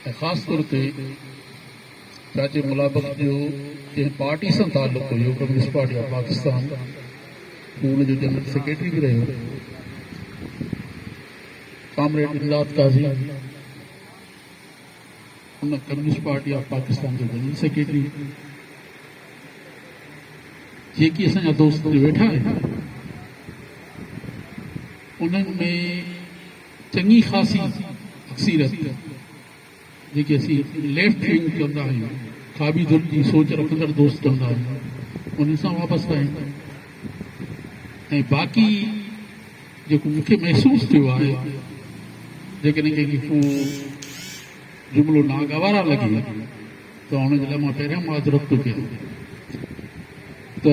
ख़ास तौर ते चाचे मुलाबत जो जंहिं पार्टी सां ताल्लुक़ हुयो कम्युनिस्ट पार्टी ऑफ पाकिस्तान, हुन जो जनरल सेक्रेटरी भी रहियो, कॉमरेड इमदाद काज़ी, हुन कम्युनिस्ट पार्टी ऑफ पाकिस्तान जो जनरल सेक्रेटरी, जेकी असांजा दोस्त वेठा आहिनि उन्हनि में चङी ख़ासी अक्सीरत जेके असीं लेफ्ट विंग कंदा आहियूं, ख़ाबी दिलि जी सोच रखंदड़ दोस्त कंदा आहियूं, उन्हनि सां वाबस्ता आहिनि। ऐं बाक़ी जेको मूंखे महसूसु थियो आहे, जेकॾहिं कंहिंखे को जुमिलो नागवारा लॻे त हुनजे लाइ मां पहिरियां माज़रत थो कयां त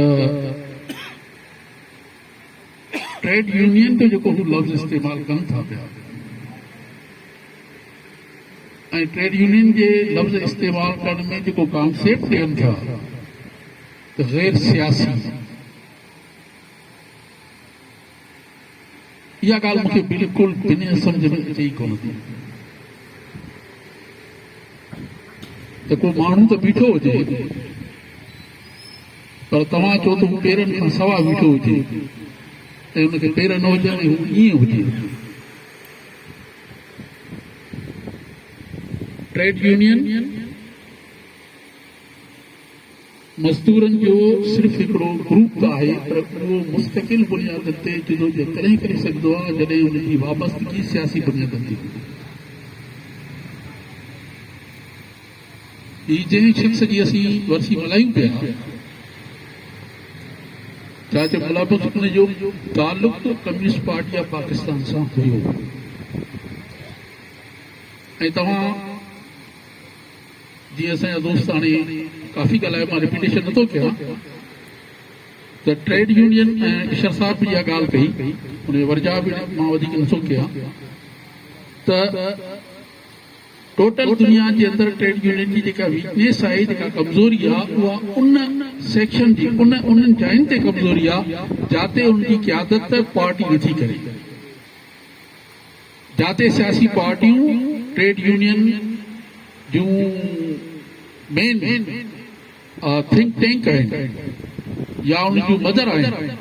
ट्रेड यूनियन जो जेको हू लफ़्ज़ इस्तेमालु कनि था पिया, ऐं ट्रेड यूनियन जे लफ़्ज़ इस्तेमालु करण में जेको कॉन्सेप्ट ॾियनि था त गैर सियासी, इहा ॻाल्हि मूंखे बिल्कुलु बिना सम्झ में अचे ई कोन थी। त को माण्हू त बीठो हुजे, पर तव्हां चओ त हू पेरनि खां सवा बीठो हुजे ऐं हुनखे पेर न हुजनि, हू ईअं हुजे। ट्रेड यूनियन मज़दूरनि जो सिर्फ़ु हिकिड़ो ग्रुप आहे, पर उहो मुस्तक़िल बुनियादनि ते जदोजहद तॾहिं करे सघंदो आहे जॾहिं हुनजी वाबस्तगी सियासी बुनियादनि ते हुजे। ही जंहिं शख़्स जी असीं वरसी मल्हायूं पिया, चाचे मुलाबत हुन जो ताल्लुक़ कम्युनिस्ट पार्टी ऑफ पाकिस्तान सां हुयो। ऐं तव्हां जीअं असांजा दोस्त हाणे काफ़ी ॻाल्हायो, मां रिपीटेशन नथो कयां, त ट्रेड यूनियन ऐं इशर साहब बि इहा ॻाल्हि कई, हुन वर्जा बि मां वधीक नथो कयां, त टोटल दुनिया जे अंदरि ट्रेड यूनियन जी जेका वीकनेस आहे, जेका कमज़ोरी आहे, उहा उन सेक्शन जी उन्हनि जाइनि ते कमज़ोरी आहे जिते उनजी क़यादत पार्टी नथी करे, जिते सियासी पार्टियूं ट्रेड यूनियन जूं मेन थिंक टैंक आहिनि या उन जूं मदर आहिनि,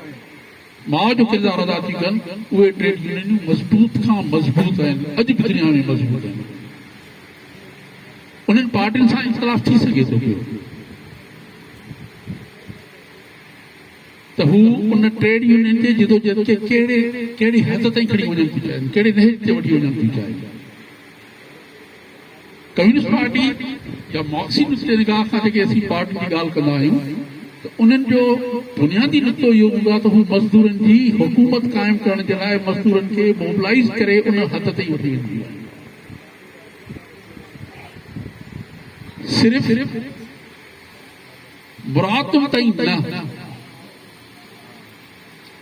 माउ जो किरदारु अदा थी कनि, उहे ट्रेड यूनियनूं मज़बूत खां मज़बूत आहिनि, अॼु बि दुनिया में मज़बूत आहिनि। उन्हनि पार्टियुनि सां इख़्तिलाफ़ थी सघे थो पियो, त हू उन ट्रेड यूनियन जे जदोजहद खे कहिड़ी हद ताईं खणी वञणु थी चाहिनि, कहिड़े नहज ते वठी वञणु थी चाहिनि। कम्युनिस्ट पार्टी या मार्क्सी नुक़्ते निगाह खां जेके असीं पार्टियुनि जी ॻाल्हि कंदा आहियूं, त उन्हनि जो बुनियादी नुक़्तो इहो हूंदो आहे त हू मज़दूरनि जी हुकूमत क़ाइमु करण जे लाइ मज़दूरनि खे मोबिलाइज़ करे उन हद ताईं वठी वेंदी आहे। सिर्फ़ मुरादुनि ताईं न।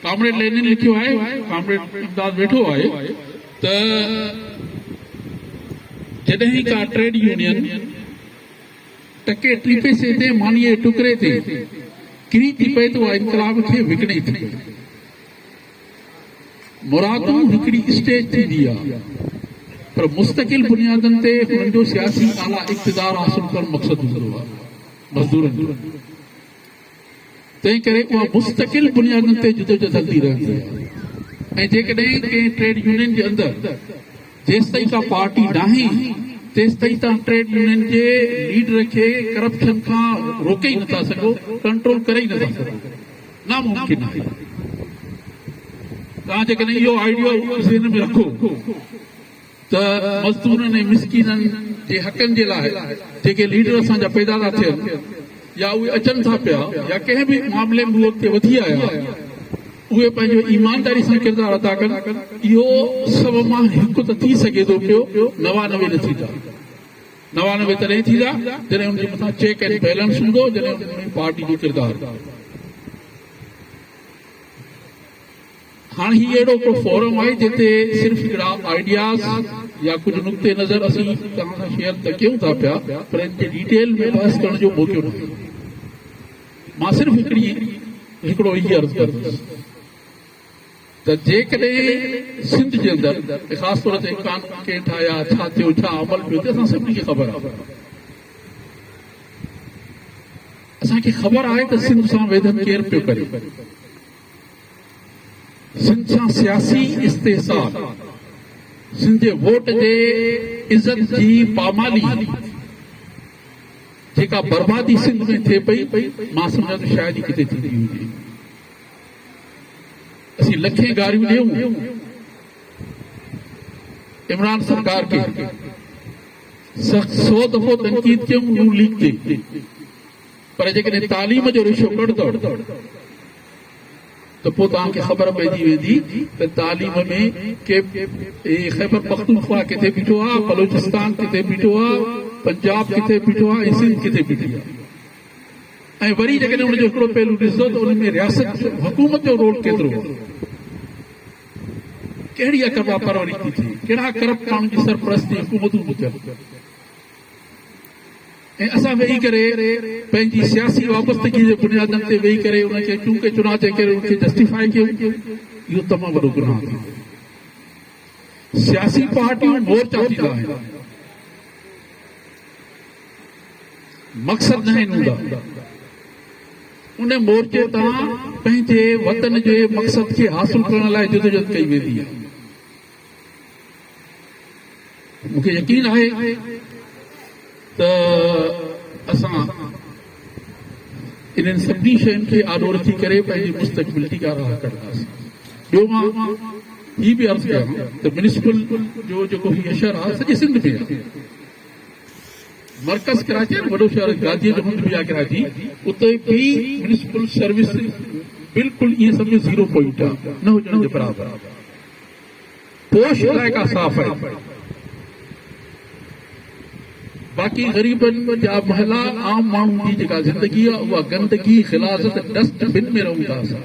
कॉमरेड लेनिन लिखियो आहे, कॉमरेड इमदाद वेठो आहे, त जॾहिं का ट्रेड यूनियन टके टी पैसे ते मानीअ जे टुकड़े ते किरी थी पए त उहा इनकलाब खे विकिणे थी। मुरादूं हिकिड़ी स्टेज थींदी आहे, पर मुस्तकिल बुनियादनि ते हुननि जो सियासी आला इक़्तिदार हासिल करणु मक़सदु हूंदो आहे मज़दूरनि जो। तंहिं करे उहा मुस्तकिल बुनियादनि ते जदोजहद हलंदी रहंदी आहे। ऐं जेकॾहिं कंहिं ट्रेड यूनियन जे अंदरि जेसि ताईं का पार्टी नाहे, तेसि ताईं तव्हां ट्रेड यूनियन जे लीडर खे करप्शन खां रोके ई नथा सघो, कंट्रोल करे ई नथा सघो, नामुमकिन आहे। तव्हां जेकॾहिं इहो आइडियो ज़हन में रखो त मज़दूरनि ऐं मिसकीननि जे हक़नि जे लाइ जेके लीडर असांजा पैदा था थियनि या उहे अचनि था पिया या कंहिं बि मामले में उहे अॻिते वधी आया, उहे पंहिंजो ईमानदारी सां किरदारु अदा कनि, इहो सभु मां हिकु त थी सघे थो पियो, 99 न थींदा। 99 तॾहिं थींदा जॾहिं हुनजे मथां चेक एंड बैलेंस हूंदो, जॾहिं हुन पार्टी जो किरदारु। हाणे ही अहिड़ो को फोरम आहे जिते सिर्फ़ हिकिड़ा आइडियाज़ या कुझु नुक़्ते नज़र असीं तव्हां सां शेयर त कयूं था पिया, पर इन ते डिटेल में बहस करण जो मौक़ो न आहे। मां सिर्फ़ु हिकिड़ो ई अर्ज़ु कंदुसि त त जेकॾहिं सिंध जे अंदरि ख़ासि तौर ते कानून कीअं ठाहिया, छा थियो, छा अमल पियो थिए, असां सभिनी खे ख़बर आहे। असांखे ख़बर आहे त सिंध सां वेदन केरु पियो करे। सिंध सां सियासी इस्तेहसाल, सिंध जे वोट जे इज़त जी पामाली, जेका बर्बादी सिंध में थिए पई, मां सम्झां त शायदि ई किथे थींदी हुजे। असीं लखें गारियूं ॾियूं इमरान सरकार खे, 100 दफ़ो तनक़ीद कयूं नून लीग ते, पर जेकॾहिं तालीम जो रिशो कढंदो त पोइ तव्हांखे ख़बर पइजी वेंदी त तालीम में के ख़ैबर पख्तूनख्वा किथे बीठो आहे, बलोचिस्तान किथे बीठो आहे, पंजाब किथे बीठो आहे, ऐं सिंध किथे बीठी आहे। ऐं वरी जेकॾहिं हुनजो हिकिड़ो पहलू ॾिसंदो त उन में रियासत हुकूमत जो रोल केतिरो, कहिड़ी अकबा परवरी थी थिए, कहिड़ा करप्ट माण्हुनि जी सरपरस्ती हुकूमतूं थी थियनि, ऐं असां वेही करे पंहिंजी सियासी वाबस्तगी जे बुनियादनि ते वेही करे उनखे चूके चुनाव जे करे उनखे जस्टिफाई कयूं, इहो तमामु वॾो गुनाह थींदो। सियासी पार्टियूं मोर्चा थींदा आहिनि, मक़सद न आहिनि हूंदा। उन मोर्चे तां पंहिंजे वतन जे मक़सद खे हासिल करण लाइ जदोजहद कई वेंदी आहे। मूंखे यकीन आहे त असां इन्हनि सभिनी शयुनि खे आॾो रखी करे पंहिंजी मुस्तक़बिल जा राह कढंदासीं। ॿियो मां हीअ बि अर्ज़ु कयां त म्युनिसिपल जो जेको हीअ शहर आहे सॼे सिंध में आहे। मर्कज़ कराची आहे, वॾो शहर गाजीअ जो हंधि बि आहे कराची, उते बि म्युनिसिपल सर्विस बिल्कुलु ईअं सम्झो 0 पॉइंट आहे, न हुजण जे बराबरि आहे। पोश इलाइक़ा साफ़ आहे, बाक़ी ग़रीबनि जा महला, आम माण्हुनि जी जेका ज़िंदगी आहे उहा गंदगी, ख़िलाज़त, डस्टबिन में रहूं था असां।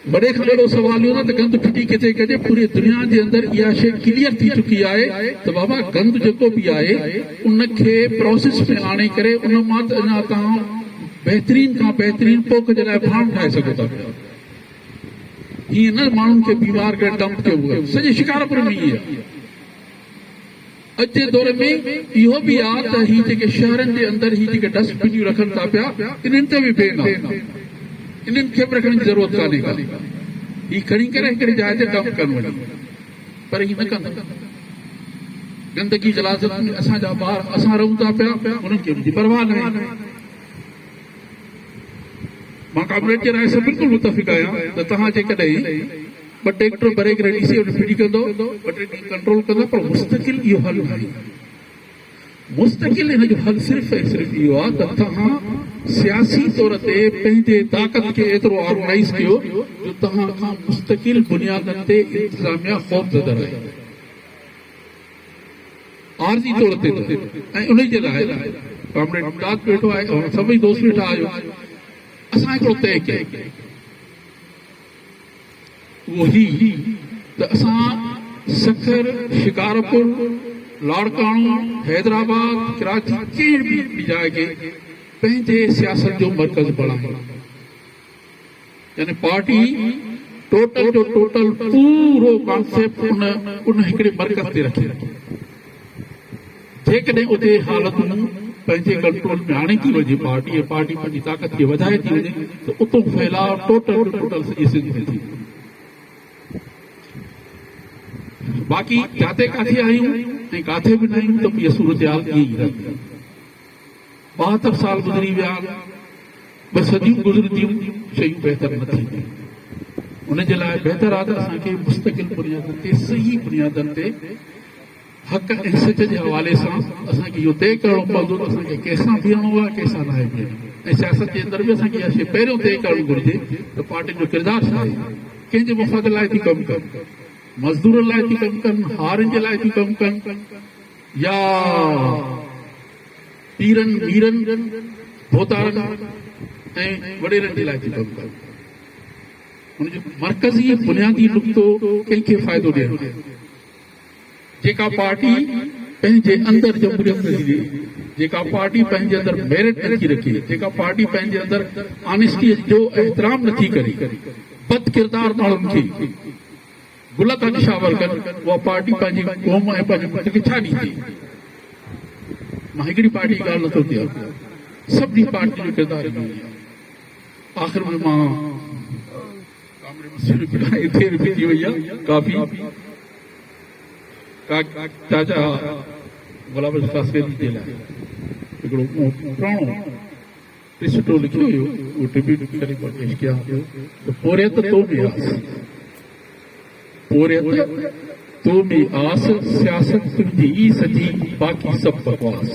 वॾे खां वॾो सवाल इहो न त गंद फिटी किथे कजे, पूरी दुनिया जे अंदरि इहा शइ क्लियर थी चुकी आहे त बाबा गंद जेको बि आहे उनखे प्रोसेस में आणे करे उन मां त अञा तव्हां बहितरीन खां बहितरीन पोख जे लाइ भाण ठाहे सघो था पिया। हीअं न माण्हुनि खे बीमार करे डंप कयो हुओ, सॼे शिकारपुर में इहे आहे। अॼु जे दौर में इहो बि आहे त हीअ जेके शहरनि जे अंदरि हीअ जेके डस्टबिनियूं रखनि था पिया, इन्हनि ते बि बैन आहे, इन्हनि खे बि रखण जी ज़रूरत कान्हे का। हीअ खणी करे हिकिड़ी जाइ ते डंप कनि वञनि, पर हीअ न कंदा। गंदगी ग़लाज़त में असांजा ॿार असां रहूं था पिया, उन्हनि खे उनजी परवाह न आहे। मां कैबिनेट जे राय सां बिल्कुलु मुतफ़िक़ आहियां त तव्हां जेकॾहिं 2 ट्रैक्टर भरे करे डीसी उन फिटी कंदो, 2 टे ॾींहं कंट्रोल कंदो, पर मुस्तक़िल इहो हल न आहे। मुस्तक़िल हिन जो हल सिर्फ़ु ऐं सिर्फ़ु इहो आहे त तव्हां सियासी तौर ते पंहिंजे ताक़त खे एतिरो ऑर्गनाइज़ कयो जो तव्हां खां मुस्तक़िल बुनियादनि ते इंतिज़ामिया ख़ौफ़ रहे, आरज़ी तौर ते। ऐं उन जे लाइ कामरेड मुमताज़ वेठो आहे ऐं सभई दोस्त वेठा आहियो, असां हिकिड़ो तय कयो, उहो ही त असां सखर, शिकारपुर, लाड़काणो, हैदराबाद, कराची, कहिड़ी बि जाइ खे पंहिंजे सियासत जो मर्कज़ बणायूं। यानी पार्टी टोटल जो टोटल पूरो कॉन्सेप्ट उन हिकिड़े मर्कज़ ते रखे। जेकॾहिं उते हालतूं पंहिंजे कंट्रोल में आणे थी वञे पार्टी, पार्टी पंहिंजी ताक़त खे वधाए थी वञे त उतो फैलाव टोटल जो टोटल सॼी सिंध में थी। बाक़ी जिते काथे आहियूं ऐं काथे बि न आहियूं त इहा सूरत हाल ईअं ई रहंदी। 72 साल गुज़री विया, 2 सदियूं गुज़रंदियूं, शयूं बहितर न थींदियूं। उनजे लाइ बहितर आहे त असांखे मुस्तक़िल बुनियादनि ते, सही बुनियादनि ते, हक़ ऐं सच जे हवाले सां असांखे इहो तय करणो पवंदो त असांखे कंहिंसां बीहणो आहे, कंहिंसां न आहे बीहणो। ऐं सियासत जे अंदरि बि असांखे इहा शइ पहिरियों तय करणु घुरिजे त पार्टियुनि जो किरदारु छा आहे, कंहिंजे मुफ़ाद लाइ थी कमु कनि, मज़दूरनि लाइ थी कमु कनि, हारनि जे लाइ थी कमु कनि, या पीरनि, मीरनि, भोतारनि ऐं वॾेरनि जे लाइ थी कमु कनि। हुनजो मर्कज़ी बुनियादी नुक़्तो कंहिंखे फ़ाइदो ॾियणु। जेका पार्टी पंहिंजे अंदरि जमहूरियत नथी, जेका पार्टी पंहिंजे अंदरि मेरिट नथी रखे, जेका पार्टी पंहिंजे अंदरि ऑनेस्टी जो एहतराम नथी करे, बद किरदार माण्हुनि खे गुल था निशावर कनि, उहा पार्टी पंहिंजी क़ौम ऐं पंहिंजे मुल्क खे छा ॾींदी? मां हिकिड़ी पार्टी जी ॻाल्हि नथो कयां, सभिनी पार्टी जो किरदार इहो ई आहे। आख़िर में मां देर बि थी वई आहे, काफ़ी चाचा गुलाब कासवेरी जे लाइ हिकिड़ो पुराणो टिसटो लिखियो हुयो, उहो ट्रिब्यूट करे पेश कयां पियो त पोरियत तो में आस, पोरियत तो में आस, सियासत तुंहिंजी ई सजी, बाक़ी सभु बकवास।